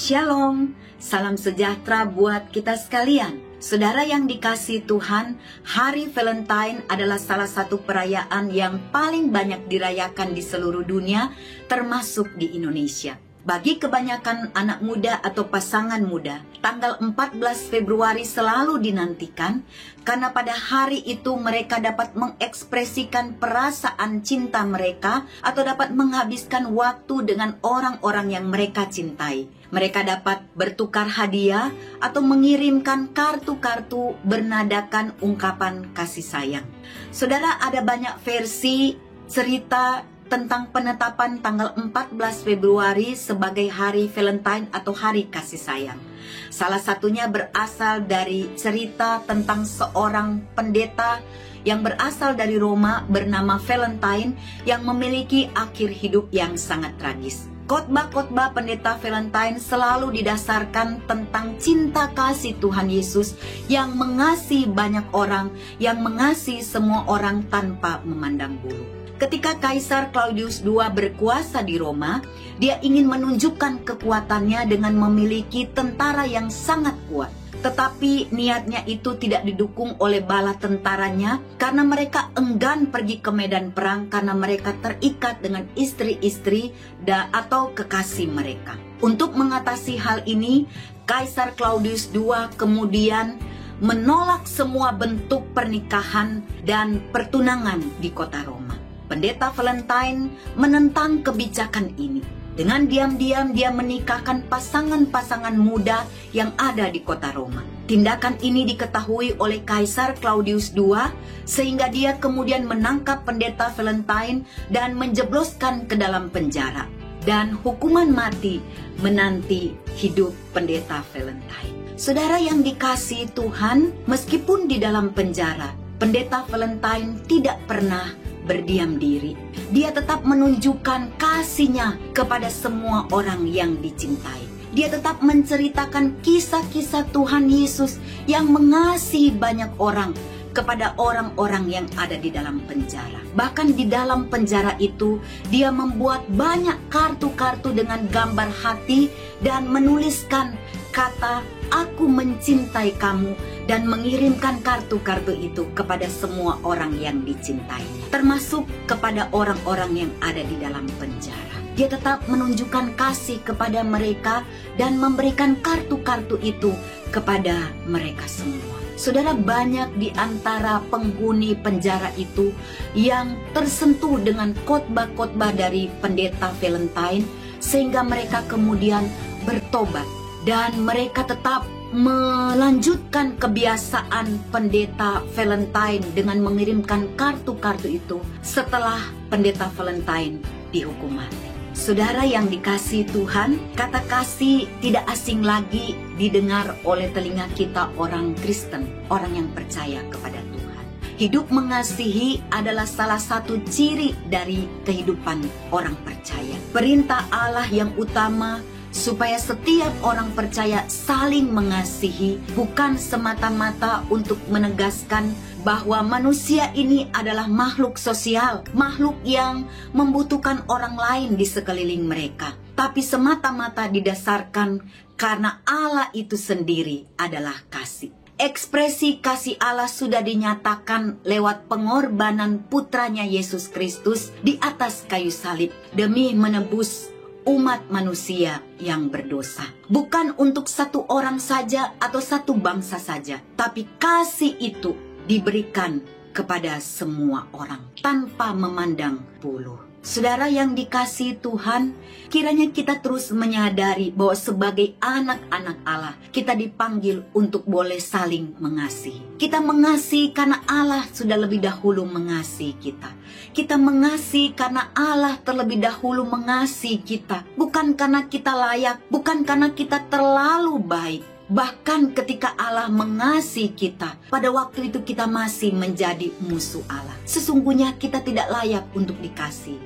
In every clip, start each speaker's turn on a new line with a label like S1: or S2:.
S1: Shalom, salam sejahtera buat kita sekalian. Saudara yang dikasihi Tuhan, Hari Valentine adalah salah satu perayaan yang paling banyak dirayakan di seluruh dunia, termasuk di Indonesia. Bagi kebanyakan anak muda atau pasangan muda, tanggal 14 Februari selalu dinantikan karena pada hari itu mereka dapat mengekspresikan perasaan cinta mereka atau dapat menghabiskan waktu dengan orang-orang yang mereka cintai. Mereka dapat bertukar hadiah atau mengirimkan kartu-kartu bernadakan ungkapan kasih sayang. Saudara, ada banyak versi cerita tentang penetapan tanggal 14 Februari sebagai Hari Valentine atau Hari Kasih Sayang. Salah satunya berasal dari cerita tentang seorang pendeta yang berasal dari Roma bernama Valentine yang memiliki akhir hidup yang sangat tragis. Khotbah-khotbah pendeta Valentine selalu didasarkan tentang cinta kasih Tuhan Yesus yang mengasihi banyak orang, yang mengasihi semua orang tanpa memandang bulu. Ketika Kaisar Claudius II berkuasa di Roma, dia ingin menunjukkan kekuatannya dengan memiliki tentara yang sangat kuat. Tetapi niatnya itu tidak didukung oleh bala tentaranya karena mereka enggan pergi ke medan perang karena mereka terikat dengan istri-istri atau kekasih mereka. Untuk mengatasi hal ini, Kaisar Claudius II kemudian menolak semua bentuk pernikahan dan pertunangan di kota Roma. Pendeta Valentine menentang kebijakan ini. Dengan diam-diam dia menikahkan pasangan-pasangan muda yang ada di kota Roma. Tindakan ini diketahui oleh Kaisar Claudius II sehingga dia kemudian menangkap pendeta Valentine dan menjebloskan ke dalam penjara. Dan hukuman mati menanti hidup pendeta Valentine. Saudara yang dikasihi Tuhan, meskipun di dalam penjara, pendeta Valentine tidak pernah berdiam diri. Dia tetap menunjukkan kasihnya kepada semua orang yang dicintai. Dia tetap menceritakan kisah-kisah Tuhan Yesus yang mengasihi banyak orang kepada orang-orang yang ada di dalam penjara. Bahkan di dalam penjara itu, dia membuat banyak kartu-kartu dengan gambar hati dan menuliskan kata, "Aku mencintai kamu," dan mengirimkan kartu-kartu itu kepada semua orang yang dicintainya, termasuk kepada orang-orang yang ada di dalam penjara. Dia tetap menunjukkan kasih kepada mereka dan memberikan kartu-kartu itu kepada mereka semua. Saudara, banyak di antara penghuni penjara itu yang tersentuh dengan khotbah-khotbah dari pendeta Valentine sehingga mereka kemudian bertobat dan mereka tetap melanjutkan kebiasaan pendeta Valentine dengan mengirimkan kartu-kartu itu setelah pendeta Valentine dihukum mati. Saudara yang dikasihi Tuhan, kata kasih tidak asing lagi didengar oleh telinga kita orang Kristen, orang yang percaya kepada Tuhan. Hidup mengasihi adalah salah satu ciri dari kehidupan orang percaya. Perintah Allah yang utama supaya setiap orang percaya saling mengasihi, bukan semata-mata untuk menegaskan bahwa manusia ini adalah makhluk sosial, makhluk yang membutuhkan orang lain di sekeliling mereka, tapi semata-mata didasarkan karena Allah itu sendiri adalah kasih. Ekspresi kasih Allah sudah dinyatakan lewat pengorbanan putranya Yesus Kristus di atas kayu salib demi menebus umat manusia yang berdosa. Bukan untuk satu orang saja atau satu bangsa saja, tapi kasih itu diberikan kepada semua orang tanpa memandang bulu. Saudara yang dikasihi Tuhan, kiranya kita terus menyadari bahwa sebagai anak-anak Allah, kita dipanggil untuk boleh saling mengasihi. Kita mengasihi karena Allah sudah lebih dahulu mengasihi kita. Kita mengasihi karena Allah terlebih dahulu mengasihi kita. Bukan karena kita layak, bukan karena kita terlalu baik. Bahkan ketika Allah mengasihi kita, pada waktu itu kita masih menjadi musuh Allah. Sesungguhnya kita tidak layak untuk dikasih.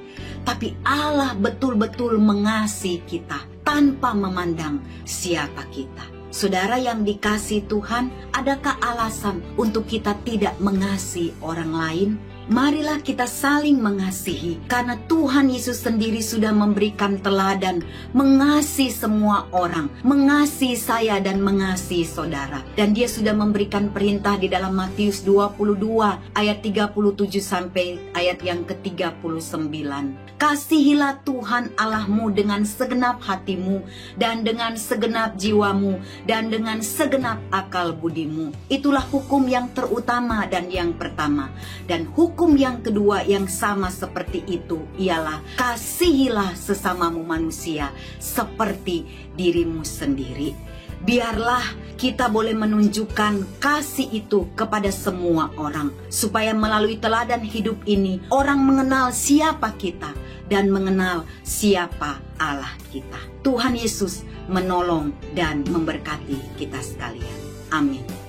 S1: Tapi Allah betul-betul mengasihi kita tanpa memandang siapa kita. Saudara yang dikasihi Tuhan, adakah alasan untuk kita tidak mengasihi orang lain? marilah kita saling mengasihi, karena Tuhan Yesus sendiri sudah memberikan teladan mengasihi semua orang, mengasihi saya dan mengasihi saudara. Dan dia sudah memberikan perintah di dalam Matius 22 ayat 37 sampai ayat yang ke-39. Kasihilah Tuhan Allahmu dengan segenap hatimu, dan dengan segenap jiwamu, dan dengan segenap akal budimu. Itulah hukum yang terutama dan yang pertama. Dan hukum yang kedua yang sama seperti itu ialah kasihilah sesamamu manusia seperti dirimu sendiri. Biarlah kita boleh menunjukkan kasih itu kepada semua orang, supaya melalui teladan hidup ini orang mengenal siapa kita dan mengenal siapa Allah kita. Tuhan Yesus menolong dan memberkati kita sekalian. Amin.